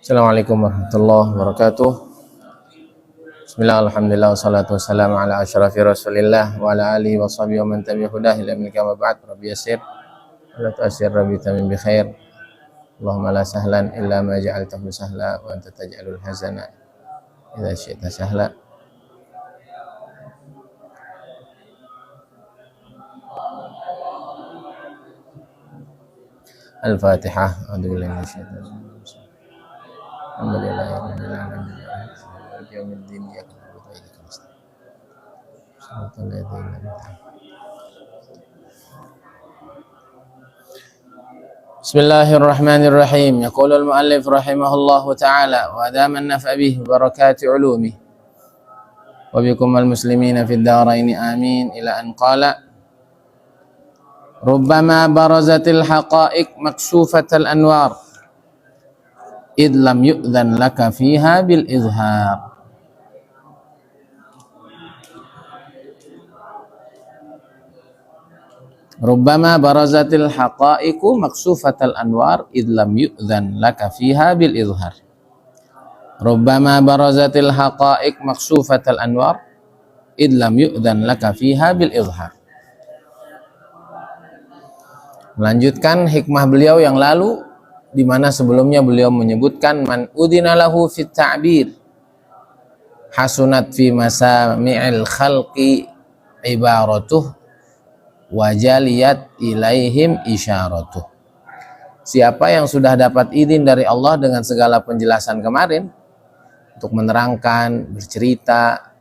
Assalamualaikum warahmatullahi wabarakatuh. Bismillah, alhamdulillah, wassalatu wassalamu ala asyrafi rasulillah wa ala alihi wa sahbihi wa man tabi'ahu hudah ila yaumil qiyamah. Ba'd. Rabbi yassir wa la tu'assir, rabbi tamim bi khair. Allahumma la sahlan illa ma ja'altahu sahla wa anta taj'alul hazana idza syi'ta sahla. Al-Fatihah. A'udzu billahi minasyaitonir rajim. Alhamdulillahirabbil alamin. Maliki yaumiddin. Iyyaka na'budu wa iyyaka nasta'in. Shiratal ladzina an'amta 'alaihim. Bismillahirrahmanirrahim. Yaqulul mu'allif rahimahullahu ta'ala wa adama an-naf'a bihi wa barakati 'ulumihi wa bikum al-muslimina fid dharain amin ila an qala rubbama barazatil haqa'iq maksufatal anwar id lam yu'dhan laka fiha bil izhar. Rubbama barazatil haqa'iqu maksufatal anwar id lam yu'dhan laka fiha bil izhar. Rubbama barazatil haqa'iq maksufatal anwar id lam yu'dhan laka fiha bil izhar. Melanjutkan hikmah beliau yang lalu, di mana sebelumnya beliau menyebutkan man udhina lahu fit ta'bir hasunat fi masami'il khalqi ibaratuh wajaliyat ilaihim isyaratuh. Siapa yang sudah dapat izin dari Allah dengan segala penjelasan kemarin untuk menerangkan, bercerita,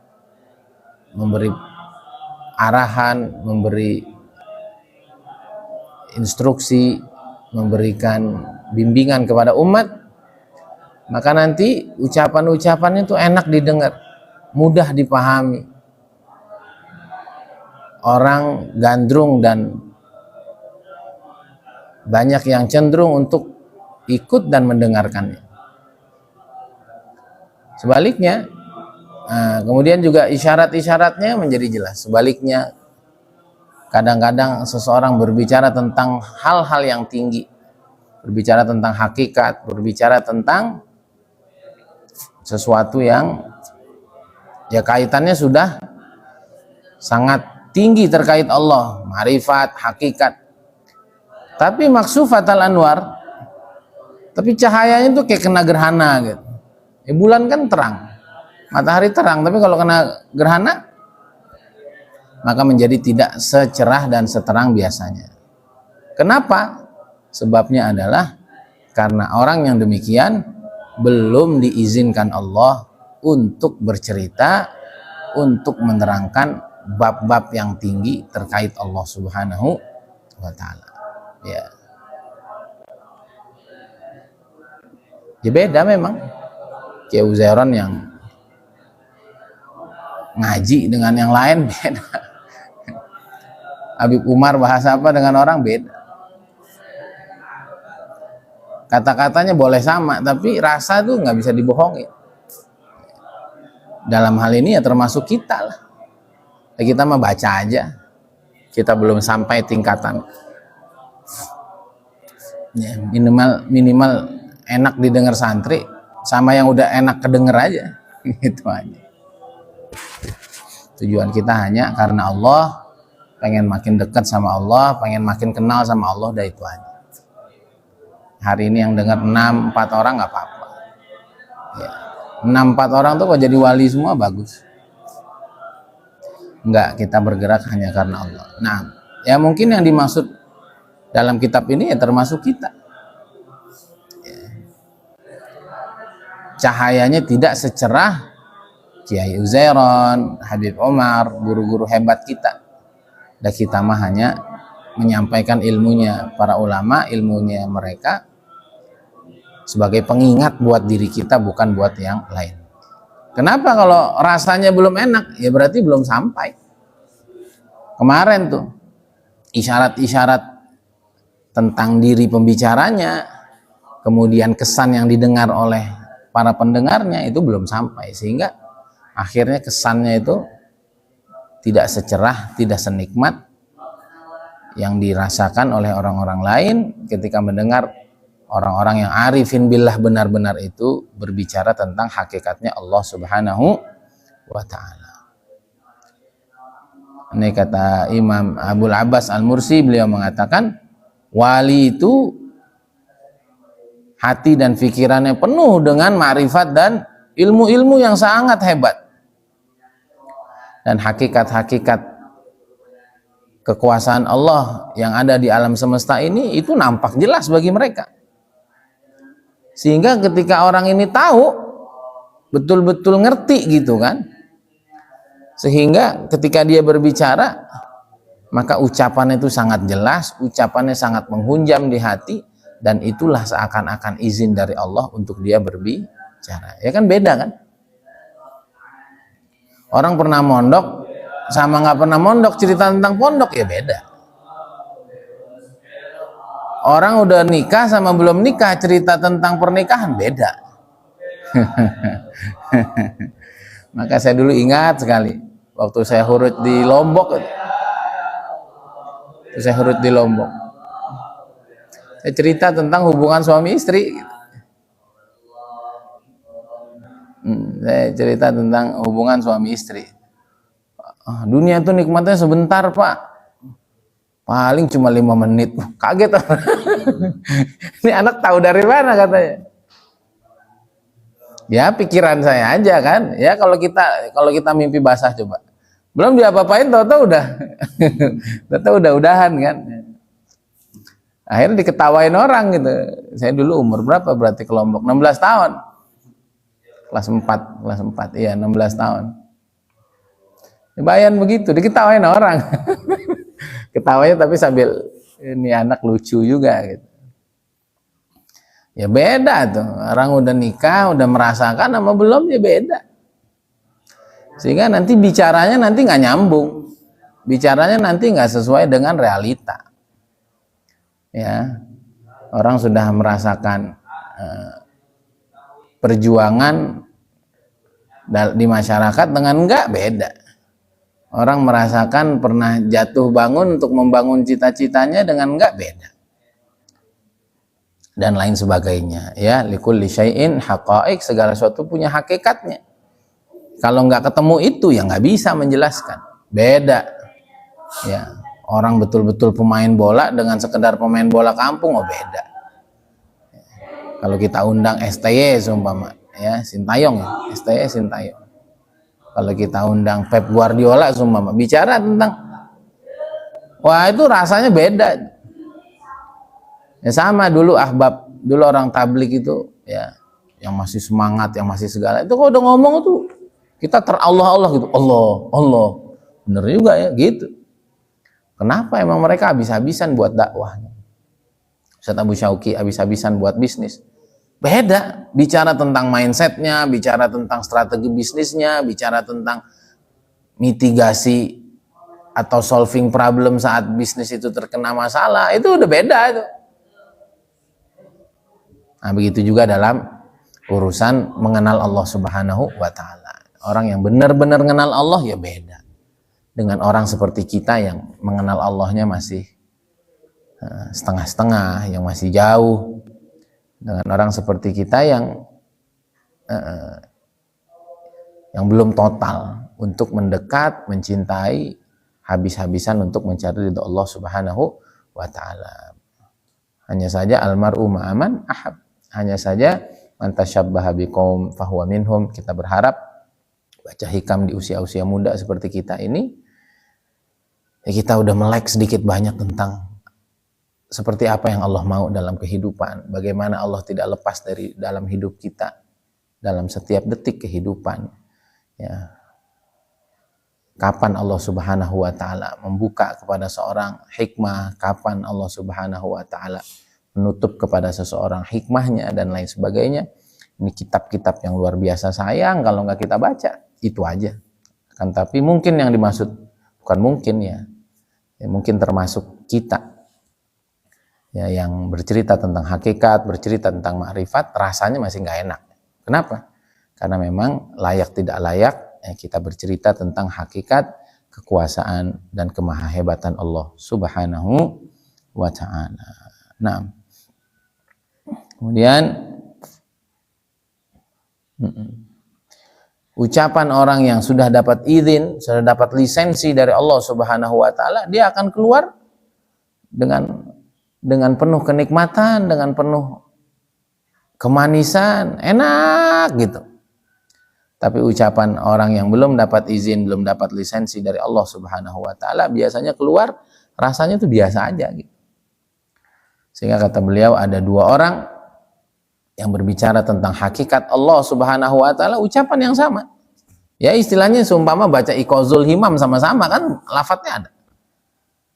memberi arahan, memberi instruksi, memberikan bimbingan kepada umat, maka nanti ucapan-ucapannya itu enak didengar, mudah dipahami. Orang gandrung dan banyak yang cenderung untuk ikut dan mendengarkannya. Sebaliknya, kemudian juga isyarat-isyaratnya menjadi jelas. Sebaliknya, kadang-kadang seseorang berbicara tentang hal-hal yang tinggi, berbicara tentang hakikat, berbicara tentang sesuatu yang ya kaitannya sudah sangat tinggi terkait Allah, ma'rifat, hakikat. Tapi maksufatal anwar, tapi cahayanya itu kayak kena gerhana gitu. Bulan kan terang, matahari terang, tapi kalau kena gerhana maka menjadi tidak secerah dan seterang biasanya. Kenapa? Sebabnya adalah karena orang yang demikian belum diizinkan Allah untuk bercerita, untuk menerangkan bab-bab yang tinggi terkait Allah Subhanahu wa ta'ala. Ya beda memang. Kayak Uzairon yang ngaji dengan yang lain beda. Habib Umar bahasa apa dengan orang beda. Kata-katanya boleh sama, tapi rasa tuh nggak bisa dibohongi. Dalam hal ini ya termasuk kita lah. Kita mah baca aja. Kita belum sampai tingkatan. Ya, minimal enak didengar santri, sama yang udah enak kedenger aja. Gitu aja. Tujuan kita hanya karena Allah, pengen makin dekat sama Allah, pengen makin kenal sama Allah, udah itu aja. Hari ini yang dengar 6-4 orang nggak apa-apa. Ya. 6-4 orang tuh kalau jadi wali semua bagus. Enggak, kita bergerak hanya karena Allah. Nah, ya mungkin yang dimaksud dalam kitab ini ya termasuk kita. Ya. Cahayanya tidak secerah Kiai Uzairon, Habib Umar, guru-guru hebat kita. Dan kita mah hanya menyampaikan ilmunya para ulama, ilmunya mereka sebagai pengingat buat diri kita, bukan buat yang lain. Kenapa? Kalau rasanya belum enak, ya berarti belum sampai. Kemarin tuh isyarat-isyarat tentang diri pembicaranya, kemudian kesan yang didengar oleh para pendengarnya itu belum sampai, sehingga akhirnya kesannya itu tidak secerah, tidak senikmat yang dirasakan oleh orang-orang lain ketika mendengar Orang-orang yang arifin billah benar-benar itu berbicara tentang hakikatnya Allah Subhanahu wa ta'ala. Ini kata Imam Abul Abbas Al-Mursi, beliau mengatakan wali itu hati dan pikirannya penuh dengan ma'rifat dan ilmu-ilmu yang sangat hebat, dan hakikat-hakikat kekuasaan Allah yang ada di alam semesta ini itu nampak jelas bagi mereka, sehingga ketika orang ini tahu, betul-betul ngerti gitu kan, sehingga ketika dia berbicara maka ucapannya itu sangat jelas, ucapannya sangat menghunjam di hati, dan itulah seakan-akan izin dari Allah untuk dia berbicara. Ya kan beda kan? Orang pernah mondok sama nggak pernah mondok, cerita tentang pondok ya beda. Orang udah nikah sama belum nikah, cerita tentang pernikahan beda. Maka saya dulu ingat sekali waktu saya hurut di Lombok. Saya cerita tentang hubungan suami istri. Saya cerita tentang hubungan suami istri. Dunia itu nikmatnya sebentar, Pak. Paling cuma 5 menit. Kaget. Ini anak tahu dari mana katanya. Ya pikiran saya aja kan. Ya kalau kita mimpi basah coba. Belum diapa-apain tahu-tahu udah-udahan kan. Akhirnya diketawain orang gitu. Saya dulu umur berapa berarti ke Lombok? 16 tahun. Kelas 4. Iya, 16 tahun. Bayan begitu, diketawain orang. Ketawanya tapi sambil ini anak lucu juga gitu. Ya beda tuh, orang udah nikah, udah merasakan sama belum ya beda. Sehingga nanti bicaranya nanti nggak nyambung, bicaranya nanti nggak sesuai dengan realita. Ya, orang sudah merasakan perjuangan di masyarakat dengan enggak beda. Orang merasakan pernah jatuh bangun untuk membangun cita-citanya dengan enggak beda, dan lain sebagainya. Ya, likulli syai'in haqa'iq, segala sesuatu punya hakikatnya. Kalau nggak ketemu itu ya nggak bisa menjelaskan. Beda. Ya, orang betul-betul pemain bola dengan sekedar pemain bola kampung beda. Kalau kita undang STY seumpama, ya Sintayong, STY Sintayong. Kalau kita undang Pep Guardiola seumpama, bicara tentang, wah itu rasanya beda. Ya sama dulu ahbab, dulu orang tablik itu ya, yang masih semangat, yang masih segala, itu kalau udah ngomong tuh kita Allah gitu, Allah, bener juga ya gitu. Kenapa emang mereka habis-habisan buat dakwahnya? Ustaz Abu Syauqi habis-habisan buat bisnis. Beda, bicara tentang mindsetnya, bicara tentang strategi bisnisnya, bicara tentang mitigasi atau solving problem saat bisnis itu terkena masalah, itu udah beda itu. Nah begitu juga dalam urusan mengenal Allah Subhanahu wa ta'ala. Orang yang benar-benar mengenal Allah ya beda dengan orang seperti kita yang mengenal Allahnya masih setengah-setengah, yang masih jauh, dengan orang seperti kita yang belum total untuk mendekat, mencintai, habis-habisan untuk mencari ridho Allah Subhanahu wa ta'ala. Hanya saja almar'u ma'aman ahab, hanya saja man tasyabbaha biqaum fahuwa minhum. Kita berharap baca hikam di usia-usia muda seperti kita ini, ya kita udah melek sedikit banyak tentang seperti apa yang Allah mau dalam kehidupan, bagaimana Allah tidak lepas dari dalam hidup kita, dalam setiap detik kehidupan. Ya, kapan Allah Subhanahu wa ta'ala membuka kepada seorang hikmah, kapan Allah Subhanahu wa ta'ala menutup kepada seseorang hikmahnya, dan lain sebagainya. Ini kitab-kitab yang luar biasa, sayang kalau nggak kita baca, itu aja. Kan tapi mungkin yang dimaksud, bukan mungkin ya mungkin termasuk kita ya, yang bercerita tentang hakikat, bercerita tentang ma'rifat, rasanya masih nggak enak. Kenapa? Karena memang layak tidak layak ya, kita bercerita tentang hakikat, kekuasaan, dan kemahahebatan Allah Subhanahu wa ta'ala. Nah, Kemudian ucapan orang yang sudah dapat izin, sudah dapat lisensi dari Allah Subhanahu wa taala, dia akan keluar dengan penuh kenikmatan, dengan penuh kemanisan, enak gitu. Tapi ucapan orang yang belum dapat izin, belum dapat lisensi dari Allah Subhanahu wa taala, biasanya keluar rasanya tuh biasa aja gitu. Sehingga kata beliau, ada dua orang yang berbicara tentang hakikat Allah Subhanahu wa taala, ucapan yang sama. Ya istilahnya seumpama baca iqazul himam sama-sama kan lafadznya ada.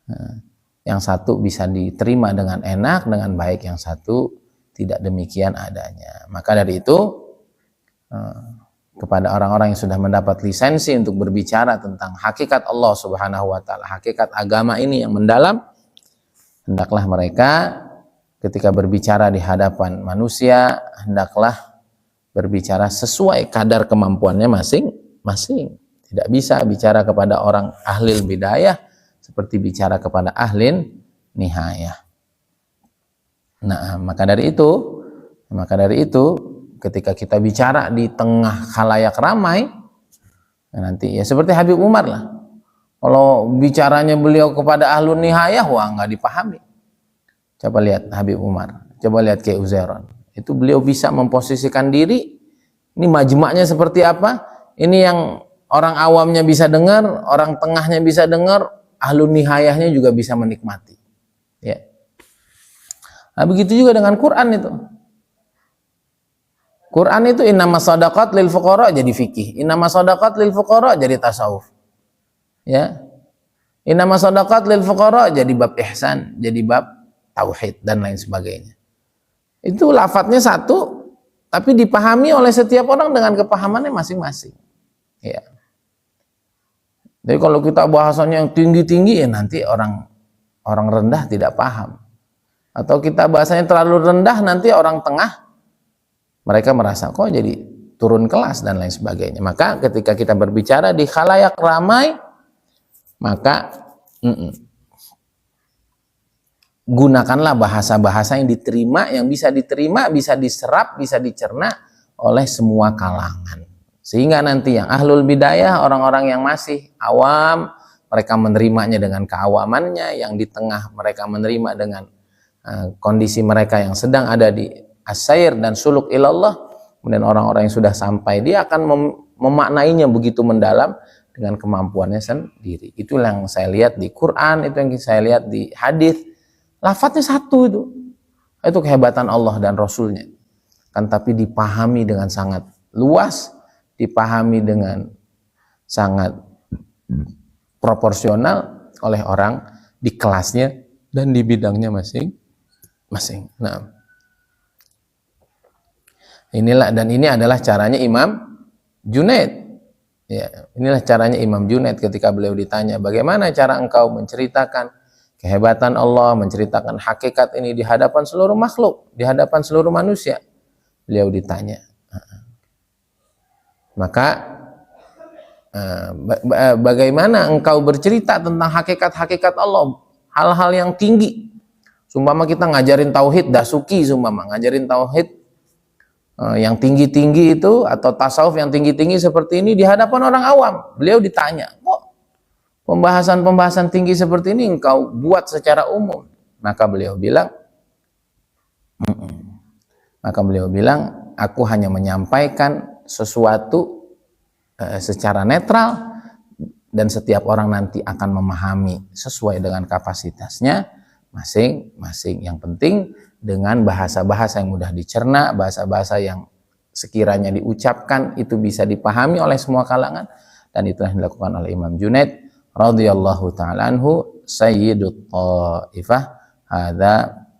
Nah, yang satu bisa diterima dengan enak, dengan baik, yang satu tidak demikian adanya. Maka dari itu kepada orang-orang yang sudah mendapat lisensi untuk berbicara tentang hakikat Allah Subhanahu wa taala, hakikat agama ini yang mendalam, hendaklah mereka ketika berbicara di hadapan manusia, hendaklah berbicara sesuai kadar kemampuannya masing-masing. Tidak bisa bicara kepada orang ahlil bidayah seperti bicara kepada ahlin nihayah. Nah, maka dari itu ketika kita bicara di tengah khalayak ramai, nanti ya seperti Habib Umar lah. Kalau bicaranya beliau kepada ahlun nihayah, wah nggak dipahami. Coba lihat Habib Umar, coba lihat Kiai Uzairon. Itu beliau bisa memposisikan diri, ini majma'nya seperti apa, ini yang orang awamnya bisa dengar, orang tengahnya bisa dengar, ahlun nihayahnya juga bisa menikmati. Ya. Nah, begitu juga dengan Quran itu. Quran itu innamas shadaqat lil fuqara jadi fikih, innamas shadaqat lil fuqara jadi tasawuf. Ya. Innamas shadaqat lil fuqara jadi bab ihsan, jadi bab tauhid dan lain sebagainya. Itu lafadznya satu, tapi dipahami oleh setiap orang dengan kepahamannya masing-masing. Ya. Jadi kalau kita bahasanya yang tinggi-tinggi, ya nanti orang rendah tidak paham. Atau kita bahasanya terlalu rendah, nanti orang tengah mereka merasa kok jadi turun kelas dan lain sebagainya. Maka ketika kita berbicara di khalayak ramai, maka gunakanlah bahasa-bahasa yang diterima, yang bisa diterima, bisa diserap, bisa dicerna oleh semua kalangan. Sehingga nanti yang ahlul bidayah, orang-orang yang masih awam, mereka menerimanya dengan keawamannya, yang di tengah mereka menerima dengan kondisi mereka yang sedang ada di as-sair dan suluk ilallah. Kemudian orang-orang yang sudah sampai, dia akan memaknainya begitu mendalam dengan kemampuannya sendiri. Itulah yang saya lihat di Quran, itu yang saya lihat di hadis. Lafadznya satu itu kehebatan Allah dan Rasulnya. Kan tapi dipahami dengan sangat luas, dipahami dengan sangat proporsional oleh orang di kelasnya dan di bidangnya masing-masing. Nah, ini adalah caranya Imam Junaid. Ya, inilah caranya Imam Junaid ketika beliau ditanya, bagaimana cara engkau menceritakan kehebatan Allah, menceritakan hakikat ini di hadapan seluruh makhluk, di hadapan seluruh manusia. Beliau ditanya. Maka bagaimana engkau bercerita tentang hakikat-hakikat Allah, hal-hal yang tinggi. Sumpama kita ngajarin tauhid dasuki, sumpama ngajarin tauhid yang tinggi-tinggi itu, atau tasawuf yang tinggi-tinggi seperti ini di hadapan orang awam. Beliau ditanya, kok pembahasan-pembahasan tinggi seperti ini engkau buat secara umum? Maka beliau bilang, aku hanya menyampaikan sesuatu secara netral, dan setiap orang nanti akan memahami sesuai dengan kapasitasnya masing-masing. Yang penting dengan bahasa-bahasa yang mudah dicerna, bahasa-bahasa yang sekiranya diucapkan itu bisa dipahami oleh semua kalangan, dan itulah yang dilakukan oleh Imam Junaid radhiyallahu ta'ala anhu sayyidut ta'ifah. Hadza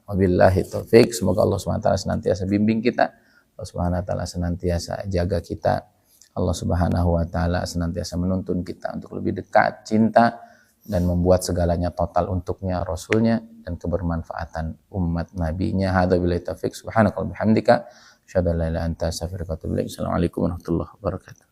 wabillahi taufik. Semoga Allah Subhanahu wa taala senantiasa bimbing kita, Allah Subhanahu wa taala senantiasa jaga kita, Allah Subhanahu wa taala senantiasa menuntun kita untuk lebih dekat, cinta, dan membuat segalanya total untuknya, Rasulnya, dan kebermanfaatan umat nabinya. Hadza billahi taufik. Subhanakallahumma bihamdika asyhadu an la ilaha illa anta astaghfiruka wa atubu ilaik. Assalamualaikum warahmatullahi wabarakatuh.